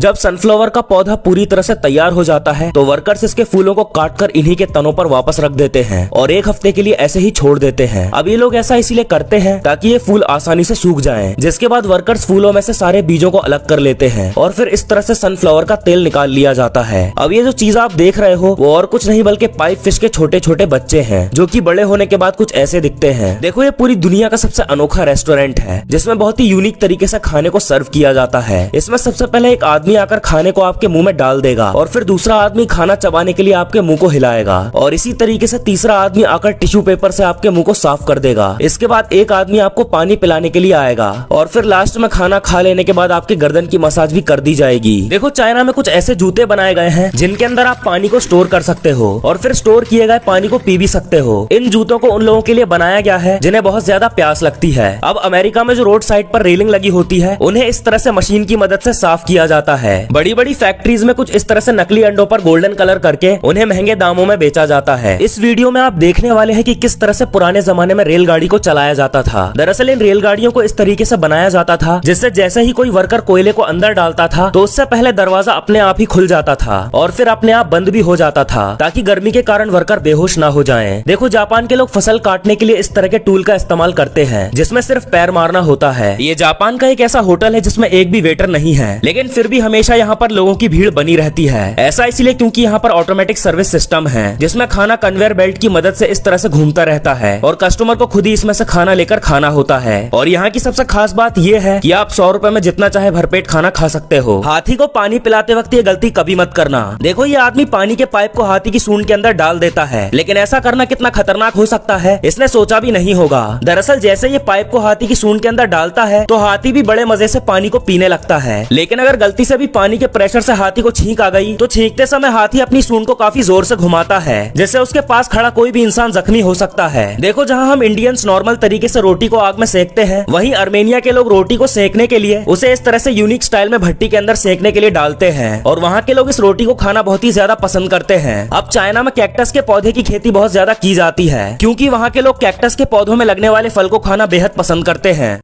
जब सनफ्लावर का पौधा पूरी तरह से तैयार हो जाता है तो वर्कर्स इसके फूलों को काटकर इन्हीं के तनों पर वापस रख देते हैं और एक हफ्ते के लिए ऐसे ही छोड़ देते हैं। अब ये लोग ऐसा इसीलिए करते हैं ताकि ये फूल आसानी से सूख जाएं। जिसके बाद वर्कर्स फूलों में से सारे बीजों को अलग कर लेते हैं और फिर इस तरह से सनफ्लावर का तेल निकाल लिया जाता है। अब ये जो चीज आप देख रहे हो वो और कुछ नहीं बल्कि पाइप फिश के छोटे छोटे बच्चे हैं जो कि बड़े होने के बाद कुछ ऐसे दिखते हैं। देखो ये पूरी दुनिया का सबसे अनोखा रेस्टोरेंट है जिसमें बहुत ही यूनिक तरीके से खाने को सर्व किया जाता है। इसमें सबसे पहले एक आदमी आकर खाने को आपके मुंह में डाल देगा और फिर दूसरा आदमी खाना चबाने के लिए आपके मुंह को हिलाएगा और इसी तरीके से तीसरा आदमी आकर टिश्यू पेपर से आपके मुंह को साफ कर देगा। इसके बाद एक आदमी आपको पानी पिलाने के लिए आएगा और फिर लास्ट में खाना खा लेने के बाद आपकी गर्दन की मसाज भी कर दी जाएगी। देखो चाइना में कुछ ऐसे जूते बनाए गए हैं जिनके अंदर आप पानी को स्टोर कर सकते हो और फिर स्टोर किए गए पानी को पी भी सकते हो। इन जूतों को उन लोगों के लिए बनाया गया है जिन्हें बहुत ज्यादा प्यास लगती है। अब अमेरिका में जो रोड साइड पर रेलिंग लगी होती है उन्हें इस तरह से मशीन की मदद से साफ किया जाता है। बड़ी बड़ी फैक्ट्रीज में कुछ इस तरह से नकली अंडों पर गोल्डन कलर करके उन्हें महंगे दामों में बेचा जाता है। इस वीडियो में आप देखने वाले हैं कि किस तरह से पुराने जमाने में रेलगाड़ी को चलाया जाता था। दरअसल इन रेलगाड़ियों को इस तरीके से बनाया जाता था जिससे जैसे ही कोई वर्कर कोयले को अंदर डालता था तो उससे पहले दरवाजा अपने आप ही खुल जाता था और फिर अपने आप बंद भी हो जाता था ताकि गर्मी के कारण वर्कर बेहोश ना हो जाएं। देखो जापान के लोग फसल काटने के लिए इस तरह के टूल का इस्तेमाल करते हैं जिसमें सिर्फ पैर मारना होता है। ये जापान का एक ऐसा होटल है जिसमें एक भी वेटर नहीं है लेकिन फिर भी हमेशा यहाँ पर लोगों की भीड़ बनी रहती है। ऐसा इसलिए क्योंकि यहाँ पर ऑटोमेटिक सर्विस सिस्टम है जिसमें खाना कन्वेयर बेल्ट की मदद से इस तरह से घूमता रहता है और कस्टमर को खुद ही इसमें से खाना लेकर खाना होता है। और यहाँ की सबसे खास बात ये है कि आप 100 रुपए में जितना चाहे भरपेट खाना खा सकते हो। हाथी को पानी पिलाते वक्त ये गलती कभी मत करना। देखो ये आदमी पानी के पाइप को हाथी की सूंड के अंदर डाल देता है लेकिन ऐसा करना कितना खतरनाक हो सकता है इसने सोचा भी नहीं होगा। दरअसल जैसे ये पाइप को हाथी की सूंड के अंदर डालता है तो हाथी भी बड़े मजे से पानी को पीने लगता है। लेकिन अगर गलती से भी पानी के प्रेशर से हाथी को छींक आ गई तो छींकते समय हाथी अपनी सूंड को काफी जोर से घुमाता है जिससे उसके पास खड़ा कोई भी इंसान जख्मी हो सकता है। देखो जहाँ हम इंडियंस नॉर्मल तरीके से रोटी को आग में सेकते हैं वहीं अर्मेनिया के लोग रोटी को सेकने के लिए उसे इस तरह से यूनिक स्टाइल में भट्टी के अंदर सेकने के लिए डालते हैं और वहाँ के लोग इस रोटी को खाना बहुत ही ज्यादा पसंद करते हैं। अब चाइना में कैक्टस के पौधे की खेती बहुत ज्यादा की जाती है क्योंकि वहाँ के लोग कैक्टस के पौधों में लगने वाले फल को खाना बेहद पसंद करते हैं।